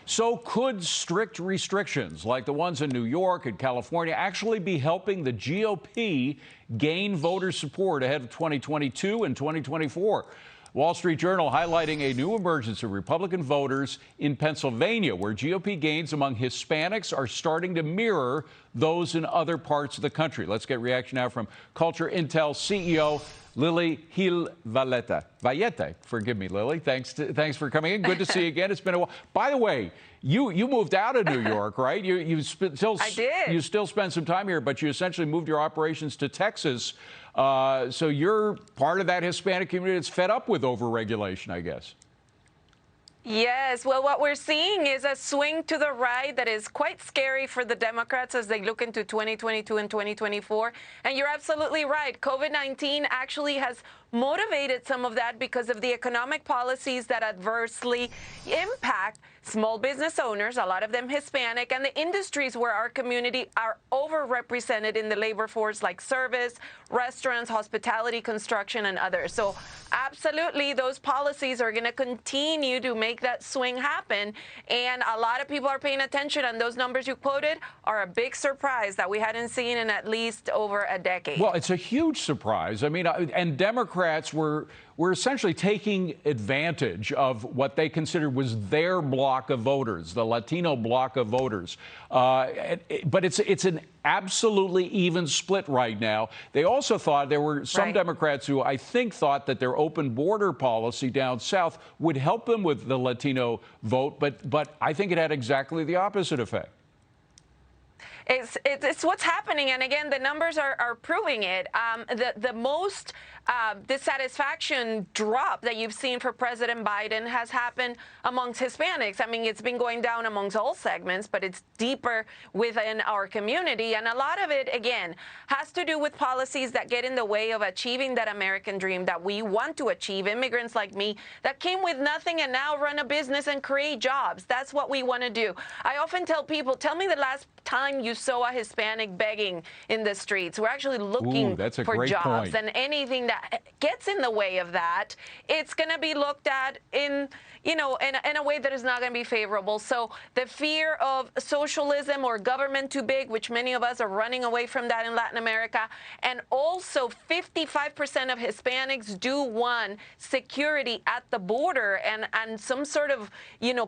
So could strict restrictions like the ones in New York and California actually be helping the GOP gain voter support ahead of 2022 and 2024? Wall Street Journal highlighting a new emergence of Republican voters in Pennsylvania, where GOP gains among Hispanics are starting to mirror those in other parts of the country. Let's get reaction now from CulturIntel CEO Lili Valletta. Forgive me, Lili. Thanks for coming in. Good to see you again. It's been a while. By the way, you moved out of New York, right? I did. You still spend some time here, but you essentially moved your operations to Texas. So you're part of that Hispanic community that's fed up with overregulation, I guess. Yes, well, what we're seeing is a swing to the right that is quite scary for the Democrats as they look into 2022 and 2024. And you're absolutely right. COVID-19 actually has motivated some of that because of the economic policies that adversely impact small business owners, a lot of them Hispanic, and the industries where our community are overrepresented in the labor force, like service, restaurants, hospitality, construction, and others. So absolutely, those policies are going to continue to make that swing happen. And a lot of people are paying attention, and those numbers you quoted are a big surprise that we hadn't seen in at least over a decade. Well, it's a huge surprise. I mean, and Democrats were essentially taking advantage of what they considered was their block of voters, the Latino block of voters. But it's an absolutely even split right now. They also thought there were some Democrats who I think thought that their open border policy down south would help them with the Latino vote, but I think it had exactly the opposite effect. It's what's happening, and again, the numbers are proving it. The most dissatisfaction drop that you've seen for President Biden has happened amongst Hispanics. I mean, it's been going down amongst all segments, but it's deeper within our community, and a lot of it, again, has to do with policies that get in the way of achieving that American dream that we want to achieve. Immigrants like me that came with nothing and now run a business and create jobs. That's what we want to do. I often tell people, tell me the last time you saw a Hispanic begging in the streets. We're actually looking for jobs, and anything that gets in the way of that, it's going to be looked at in a way that is not going to be favorable. So the fear of socialism or government too big, which many of us are running away from that in Latin America, and also 55% of Hispanics do want security at the border and some sort of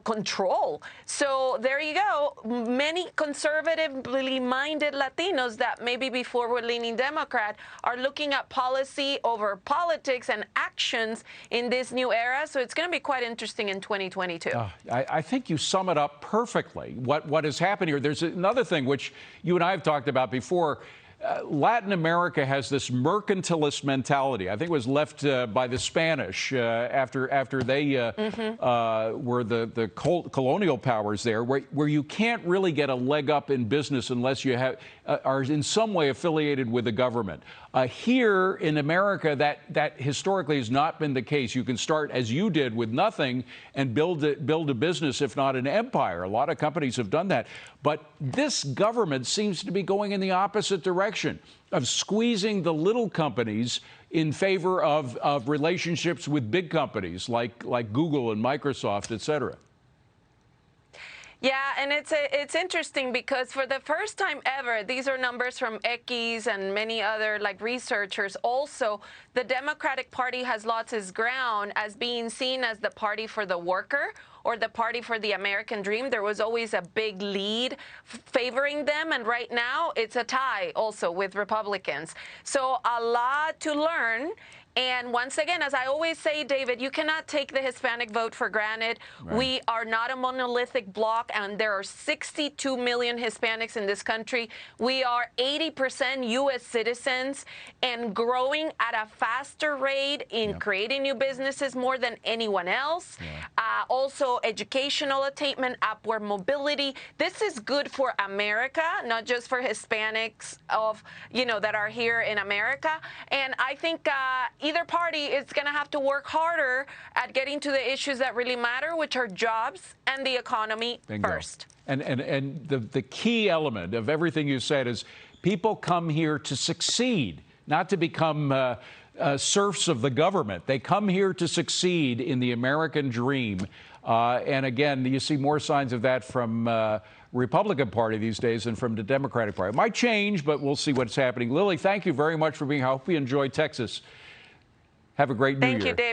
control. So there you go. Many conservatively minded Latinos that maybe before were leaning Democrat are looking at policy over politics and actions in this new era. So it's going to be quite interesting in 2022. I think you sum it up perfectly. What has happened here? There's another thing which you and I have talked about before. Latin America has this mercantilist mentality. I think it was left by the Spanish after they were the colonial powers there, where you can't really get a leg up in business unless you are in some way affiliated with the government. Here in America, that historically has not been the case. You can start, as you did, with nothing and build a business, if not an empire. A lot of companies have done that. But this government seems to be going in the opposite direction of squeezing the little companies in favor of relationships with big companies like Google and Microsoft, et cetera. Yeah, and it's interesting because for the first time ever, these are numbers from X and many other researchers. Also, the Democratic Party has lost its ground as being seen as the party for the worker or the party for the American dream. There was always a big lead favoring them, and right now it's a tie also with Republicans. So a lot to learn. And once again, as I always say, David, you cannot take the Hispanic vote for granted. Right. We are not a monolithic bloc, and there are 62 million Hispanics in this country. We are 80% U.S. citizens and growing at a faster rate in creating new businesses more than anyone else. Also, educational attainment, upward mobility. This is good for America, not just for Hispanics that are here in America. And I think either party is going to have to work harder at getting to the issues that really matter, which are jobs and the economy first. And the key element of everything you said is people come here to succeed, not to become serfs of the government. They come here to succeed in the American dream. And again, you see more signs of that from Republican Party these days than from the Democratic Party. It might change, but we'll see what's happening. Lili, thank you very much for being here. I hope you enjoy Texas. Have a great New Year. Thank you, David.